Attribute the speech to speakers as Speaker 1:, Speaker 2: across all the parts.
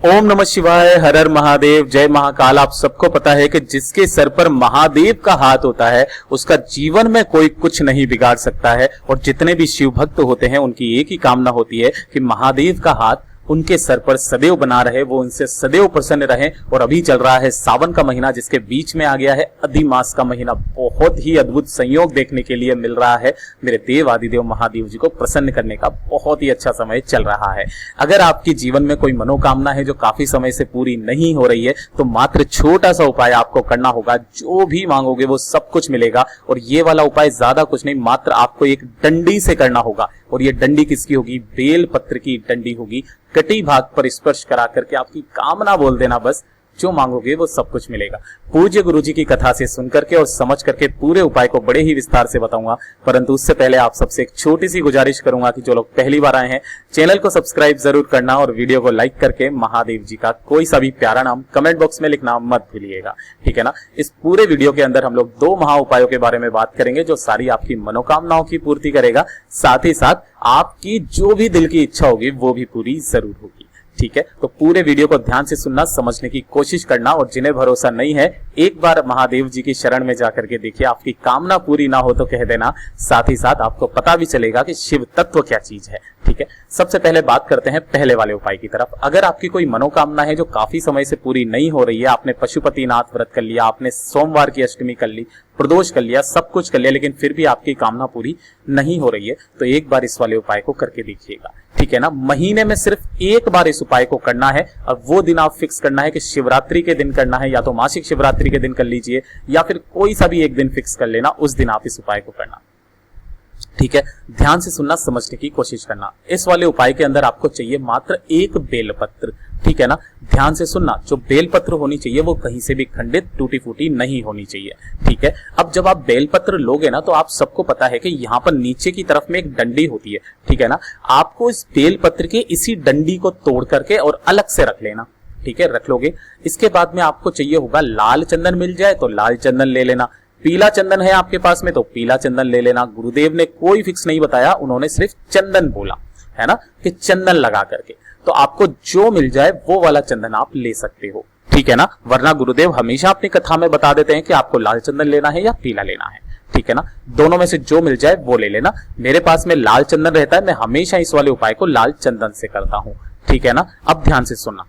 Speaker 1: ओम नमः शिवाय, हर हर महादेव, जय महाकाल। आप सबको पता है कि जिसके सर पर महादेव का हाथ होता है उसका जीवन में कोई कुछ नहीं बिगाड़ सकता है। और जितने भी शिव भक्त होते हैं उनकी एक ही कामना होती है कि महादेव का हाथ उनके सर पर सदैव बना रहे, वो उनसे सदैव प्रसन्न रहें। और अभी चल रहा है सावन का महीना, जिसके बीच में आ गया है अधिमास का महीना। बहुत ही अद्भुत संयोग देखने के लिए मिल रहा है। मेरे देव आदिदेव महादेव जी को प्रसन्न करने का बहुत ही अच्छा समय चल रहा है। अगर आपके जीवन में कोई मनोकामना है जो काफी समय से पूरी नहीं हो रही है तो मात्र छोटा सा उपाय आपको करना होगा। जो भी मांगोगे वो सब कुछ मिलेगा। और ये वाला उपाय ज्यादा कुछ नहीं, मात्र आपको एक डंडी से करना होगा। और ये डंडी किसकी होगी? बेल पत्र की डंडी होगी। कटी भाग पर स्पर्श करा करके आपकी कामना बोल देना, बस जो मांगोगे वो सब कुछ मिलेगा। पूज्य गुरु जी की कथा से सुन करके और समझ करके पूरे उपाय को बड़े ही विस्तार से बताऊंगा। परंतु उससे पहले आप सबसे एक छोटी सी गुजारिश करूंगा कि जो लोग पहली बार आए हैं चैनल को सब्सक्राइब जरूर करना और वीडियो को लाइक करके महादेव जी का कोई सा भी प्यारा नाम कमेंट बॉक्स में लिखना मत भूलिएगा, ठीक है ना। इस पूरे वीडियो के अंदर हम लोग 2 महा उपायों के बारे में बात करेंगे जो सारी आपकी मनोकामनाओं की पूर्ति करेगा। साथ ही साथ आपकी जो भी दिल की इच्छा होगी वो भी पूरी जरूर होगी, ठीक है। तो पूरे वीडियो को ध्यान से सुनना, समझने की कोशिश करना। और जिन्हें भरोसा नहीं है एक बार महादेव जी की शरण में जाकर के देखिए, आपकी कामना पूरी ना हो तो कह देना। साथ ही साथ आपको पता भी चलेगा कि शिव तत्व क्या चीज है, ठीक है। सबसे पहले बात करते हैं पहले वाले उपाय की तरफ। अगर आपकी कोई मनोकामना है जो काफी समय से पूरी नहीं हो रही है, आपने पशुपतिनाथ व्रत कर लिया, आपने सोमवार की अष्टमी कर ली, प्रदोष कर लिया, सब कुछ कर लिया, लेकिन फिर भी आपकी कामना पूरी नहीं हो रही है, तो एक बार इस वाले उपाय को करके देखिएगा, ठीक है ना। महीने में सिर्फ एक बार इस उपाय को करना है। और वो दिन आप फिक्स करना है कि शिवरात्रि के दिन करना है, या तो मासिक शिवरात्रि के दिन कर लीजिए, या फिर कोई सा भी एक दिन फिक्स कर लेना, उस दिन आप इस उपाय को करना, ठीक है। ध्यान से सुनना, समझने की कोशिश करना। इस वाले उपाय के अंदर आपको चाहिए मात्र एक बेलपत्र, ठीक है ना। ध्यान से सुनना, जो बेलपत्र होनी चाहिए वो कहीं से भी खंडित टूटी फूटी नहीं होनी चाहिए, ठीक है। अब जब आप बेलपत्र लोगे ना तो आप सबको पता है कि यहाँ पर नीचे की तरफ में एक डंडी होती है, ठीक है ना। आपको इस बेलपत्र के इसी डंडी को तोड़ करके और अलग से रख लेना, ठीक है। रख लोगे, इसके बाद में आपको चाहिए होगा लाल चंदन, मिल जाए तो लाल चंदन ले लेना। पीला चंदन है आपके पास में तो पीला चंदन ले लेना। गुरुदेव ने कोई फिक्स नहीं बताया, उन्होंने सिर्फ चंदन बोला है ना, कि चंदन लगा करके। तो आपको जो मिल जाए वो वाला चंदन आप ले सकते हो, ठीक है ना। वरना गुरुदेव हमेशा अपनी कथा में बता देते हैं कि आपको लाल चंदन लेना है या पीला लेना है, ठीक है ना। दोनों में से जो मिल जाए वो ले लेना। मेरे पास में लाल चंदन रहता है, मैं हमेशा इस वाले उपाय को लाल चंदन से करता हूं, ठीक है ना। अब ध्यान से सुनना,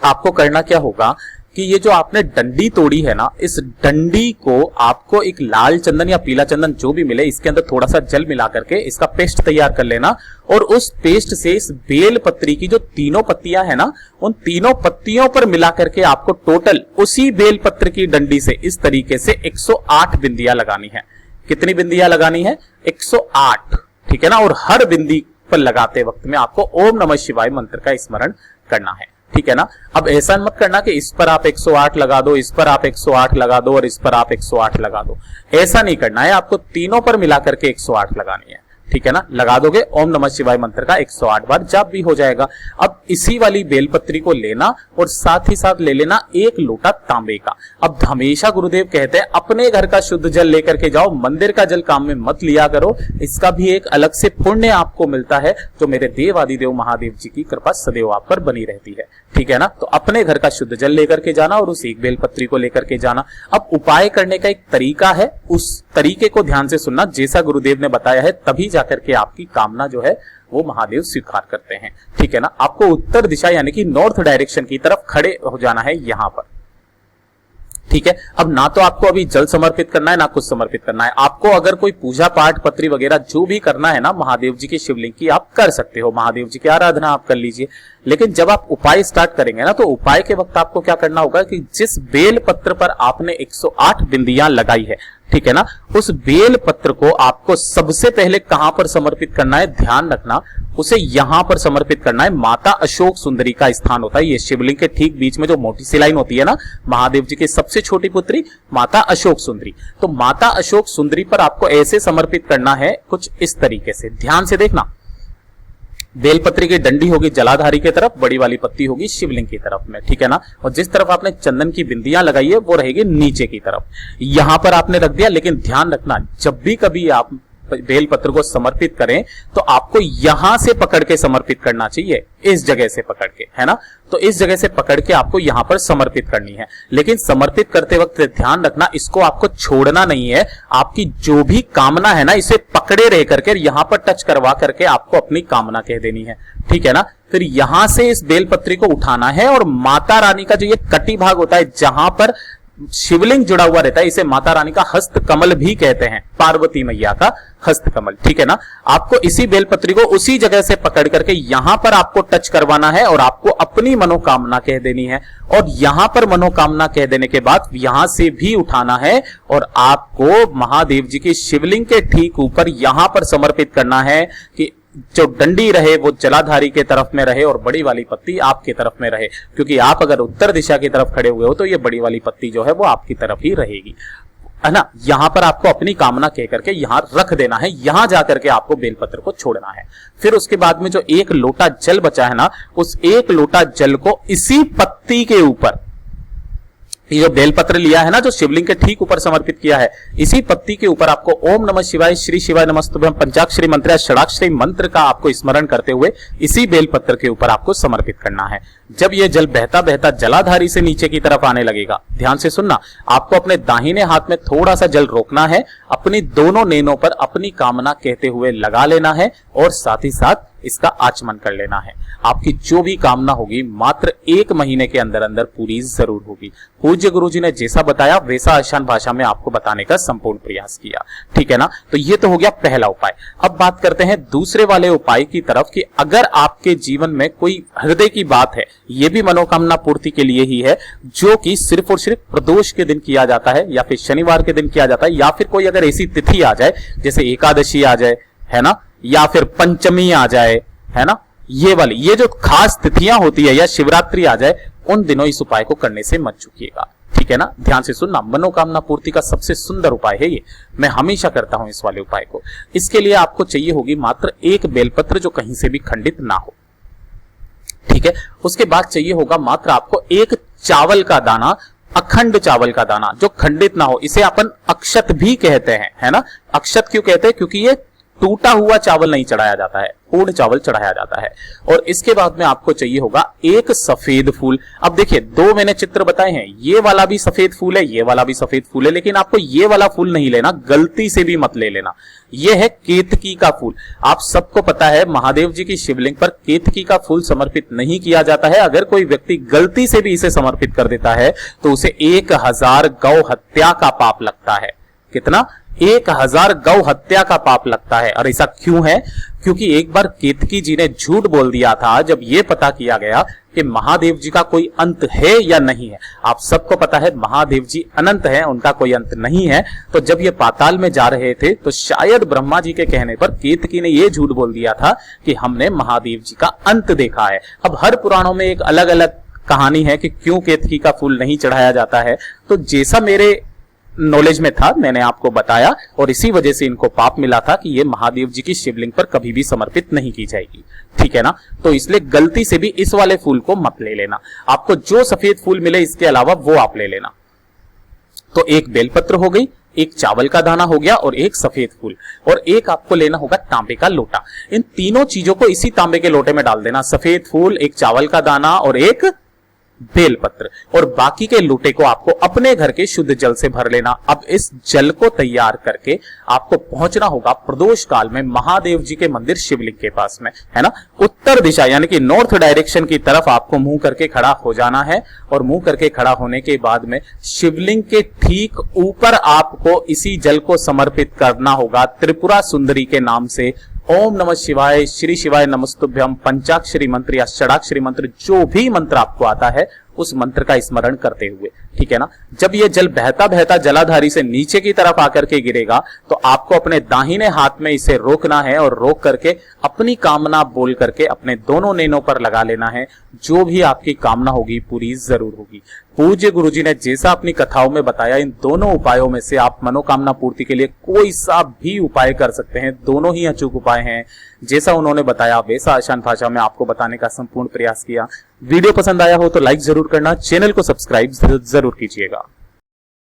Speaker 1: आपको करना क्या होगा कि ये जो आपने डंडी तोड़ी है ना, इस डंडी को आपको एक लाल चंदन या पीला चंदन जो भी मिले, इसके अंदर थोड़ा सा जल मिला करके इसका पेस्ट तैयार कर लेना। और उस पेस्ट से इस बेल पत्री की जो तीनों पत्तियां है ना, उन तीनों पत्तियों पर मिला करके आपको टोटल उसी बेल पत्र की डंडी से इस तरीके से 108 बिंदियां लगानी है। कितनी बिंदियां लगानी है? 108, ठीक है ना। और हर बिंदी पर लगाते वक्त में आपको ओम नमः शिवाय मंत्र का स्मरण करना है, ठीक है ना। अब ऐसा मत करना कि इस पर आप 108 लगा दो, इस पर आप 108 लगा दो और इस पर आप 108 लगा दो। ऐसा नहीं करना है, आपको तीनों पर मिला करके 108 लगानी है, ठीक है ना। लगा दोगे ओम नमः शिवाय मंत्र का 108 बार जाप भी हो जाएगा। अब इसी वाली बेलपत्री को लेना और साथ ही साथ ले लेना एक लोटा तांबे का। अब हमेशा गुरुदेव कहते हैं अपने घर का शुद्ध जल लेकर के जाओ, मंदिर का जल काम में मत लिया करो। इसका भी एक अलग से पुण्य आपको मिलता है, जो मेरे देव आदिदेव महादेव जी की कृपा सदैव आप पर बनी रहती है, ठीक है ना। तो अपने घर का शुद्ध जल लेकर के जाना और उस एक बेलपत्री को लेकर के जाना। अब उपाय करने का एक तरीका है, उस तरीके को ध्यान से सुनना। जैसा गुरुदेव ने बताया है तभी जाकर के आपकी कामना जो है वो महादेव स्वीकार करते हैं, ठीक है ना। आपको उत्तर दिशा यानी कि नॉर्थ डायरेक्शन की तरफ खड़े हो जाना है यहां पर, ठीक है। अब ना तो आपको अभी जल समर्पित करना है ना कुछ समर्पित करना है। आपको अगर कोई पूजा पाठ पत्री वगैरह जो भी करना है ना महादेव जी के शिवलिंग की, आप कर सकते हो। महादेव जी की आराधना आप कर लीजिए। लेकिन जब आप उपाय स्टार्ट करेंगे ना तो उपाय के वक्त आपको क्या करना होगा कि जिस बेल पत्र पर आपने 108 बिंदियां लगाई है, ठीक है ना, उस बेल पत्र को आपको सबसे पहले कहां पर समर्पित करना है? ध्यान रखना, उसे यहां पर समर्पित करना है। माता अशोक सुंदरी का स्थान होता है ये शिवलिंग के ठीक बीच में जो मोटी सी लाइन होती है ना, महादेव जी की सबसे छोटी पुत्री माता अशोक सुंदरी। तो माता अशोक सुंदरी पर आपको ऐसे समर्पित करना है कुछ इस तरीके से। ध्यान से देखना, बेलपत्री की डंडी होगी जलाधारी की तरफ, बड़ी वाली पत्ती होगी शिवलिंग की तरफ में, ठीक है ना। और जिस तरफ आपने चंदन की बिंदियां लगाई है वो रहेगी नीचे की तरफ। यहां पर आपने रख दिया। लेकिन ध्यान रखना, जब भी कभी आप बेलपत्र को समर्पित करें तो आपको यहां से पकड़ के समर्पित करना चाहिए, इस जगह से पकड़ के, है ना। तो इस जगह से पकड़ के आपको यहां पर समर्पित करनी है। लेकिन समर्पित करते वक्त ध्यान रखना, इसको आपको छोड़ना नहीं है। आपकी जो भी कामना है ना, इसे पकड़े रह करके यहां पर टच करवा करके आपको अपनी कामना कह देनी है, ठीक है ना। फिर यहां से इस बेलपत्री को उठाना है और माता रानी का जो ये कटी भाग होता है, जहां पर शिवलिंग जुड़ा हुआ रहता है, इसे माता रानी का हस्त कमल भी कहते हैं, पार्वती मैया का हस्त कमल, ठीक है ना। आपको इसी बेलपत्री को उसी जगह से पकड़ करके यहां पर आपको टच करवाना है और आपको अपनी मनोकामना कह देनी है। और यहां पर मनोकामना कह देने के बाद यहां से भी उठाना है और आपको महादेव जी की शिवलिंग के ठीक ऊपर यहां पर समर्पित करना है कि जो डंडी रहे वो जलाधारी के तरफ में रहे और बड़ी वाली पत्ती आपकी तरफ में रहे, क्योंकि आप अगर उत्तर दिशा की तरफ खड़े हुए हो तो ये बड़ी वाली पत्ती जो है वो आपकी तरफ ही रहेगी, है ना। यहां पर आपको अपनी कामना कह करके यहां रख देना है, यहां जाकर के आपको बेलपत्र को छोड़ना है। फिर उसके बाद में जो एक लोटा जल बचा है ना, उस एक लोटा जल को इसी पत्ती के ऊपर, ये जो बेलपत्र लिया है ना, जो शिवलिंग के ठीक ऊपर समर्पित किया है, इसी पत्ती के ऊपर आपको ओम नमः शिवाय, श्री शिवाय नमस्तुभ्यम पंचाक्षरी मंत्र या षडाक्षरी मंत्र का आपको स्मरण करते हुए इसी बेलपत्र के ऊपर आपको समर्पित करना है। जब यह जल बहता बहता जलाधारी से नीचे की तरफ आने लगेगा, ध्यान से सुनना, आपको अपने दाहिने हाथ में थोड़ा सा जल रोकना है, अपनी दोनों नेनों पर अपनी कामना कहते हुए लगा लेना है और साथ ही साथ इसका आचमन कर लेना है। आपकी जो भी कामना होगी मात्र 1 महीने के अंदर अंदर पूरी जरूर होगी। पूज्य गुरुजी ने जैसा बताया वैसा आसान भाषा में आपको बताने का संपूर्ण प्रयास किया, ठीक है ना। तो ये तो हो गया पहला उपाय। अब बात करते हैं दूसरे वाले उपाय की तरफ कि अगर आपके जीवन में कोई हृदय की बात है, ये भी मनोकामना पूर्ति के लिए ही है, जो कि सिर्फ और सिर्फ प्रदोष के दिन किया जाता है या फिर शनिवार के दिन किया जाता है, या फिर कोई अगर ऐसी तिथि आ जाए जैसे एकादशी आ जाए, है ना, या फिर पंचमी आ जाए, है ना, ये वाली ये जो खास तिथियां होती है, या शिवरात्रि आ जाए, उन दिनों इस उपाय को करने से मत चूकिएगा, ठीक है ना। ध्यान से सुनना, मनोकामना पूर्ति का सबसे सुंदर उपाय है ये, मैं हमेशा करता हूं इस वाले उपाय को। इसके लिए आपको चाहिए होगी मात्र एक बेलपत्र जो कहीं से भी खंडित ना हो, ठीक है। उसके बाद चाहिए होगा मात्र आपको एक चावल का दाना, अखंड चावल का दाना जो खंडित ना हो, इसे अपन अक्षत भी कहते हैं, है ना। अक्षत क्यों कहते हैं? क्योंकि ये टूटा हुआ चावल नहीं चढ़ाया जाता है, पूर्ण चावल चढ़ाया जाता है। और इसके बाद में आपको चाहिए होगा एक सफेद फूल। अब देखिए, 2 मैंने चित्र बताए हैं, ये वाला भी सफेद फूल है, ये वाला भी सफेद फूल है, लेकिन आपको ये वाला फूल नहीं लेना, गलती से भी मत ले लेना। ये है केतकी का फूल। आप सबको पता है महादेव जी की शिवलिंग पर केतकी का फूल समर्पित नहीं किया जाता है। अगर कोई व्यक्ति गलती से भी इसे समर्पित कर देता है तो उसे 1000 गौ हत्या का पाप लगता है। कितना? 1000 गौ हत्या का पाप लगता है। और ऐसा क्यों है? क्योंकि एक बार केतकी जी ने झूठ बोल दिया था जब यह पता किया गया कि महादेव जी का कोई अंत है या नहीं है। आप सबको पता है महादेव जी अनंत हैं, उनका कोई अंत नहीं है। तो जब ये पाताल में जा रहे थे तो शायद ब्रह्मा जी के कहने पर केतकी ने यह झूठ बोल दिया था कि हमने महादेव जी का अंत देखा है। अब हर पुराणों में एक अलग अलग कहानी है कि क्यों केतकी का फूल नहीं चढ़ाया जाता है। तो जैसा मेरे नॉलेज में था मैंने आपको बताया, और इसी वजह से इनको पाप मिला था कि ये महादेव जी की शिवलिंग पर कभी भी समर्पित नहीं की जाएगी, ठीक है ना। तो इसलिए गलती से भी इस वाले फूल को मत ले लेना। आपको जो सफेद फूल मिले इसके अलावा वो आप ले लेना। तो एक बेलपत्र हो गई, एक चावल का दाना हो गया और एक सफेद फूल, और एक आपको लेना होगा तांबे का लोटा। इन तीनों चीजों को इसी तांबे के लोटे में डाल देना, सफेद फूल, एक चावल का दाना और एक बेलपत्र, और बाकी के लोटे को आपको अपने घर के शुद्ध जल से भर लेना। अब इस जल को तैयार करके आपको पहुंचना होगा प्रदोष काल में महादेव जी के मंदिर शिवलिंग के पास में, है ना। उत्तर दिशा यानी कि नॉर्थ डायरेक्शन की तरफ आपको मुंह करके खड़ा हो जाना है, और मुंह करके खड़ा होने के बाद में शिवलिंग के ठीक ऊपर आपको इसी जल को समर्पित करना होगा त्रिपुरा सुंदरी के नाम से। ओम नमः शिवाय, श्री शिवाय नमस्तुभ्यम पंचाक्षरी मंत्र या षडाक्षरी मंत्र, जो भी मंत्र आपको आता है उस मंत्र का स्मरण करते हुए, ठीक है ना। जब ये जल बहता बहता जलाधारी से नीचे की तरफ आकर के गिरेगा तो आपको अपने दाहिने हाथ में इसे रोकना है, और रोक करके अपनी कामना बोल करके अपने दोनों नैनों पर लगा लेना है। जो भी आपकी कामना होगी पूरी जरूर होगी। पूज्य गुरुजी ने जैसा अपनी कथाओं में बताया, इन दोनों उपायों में से आप मनोकामना पूर्ति के लिए कोई सा भी उपाय कर सकते हैं। दोनों ही अचूक उपाय हैं। जैसा उन्होंने बताया वैसा आसान भाषा में आपको बताने का संपूर्ण प्रयास किया। वीडियो पसंद आया हो तो लाइक जरूर करना, चैनल को सब्सक्राइब जरूर कीजिएगा।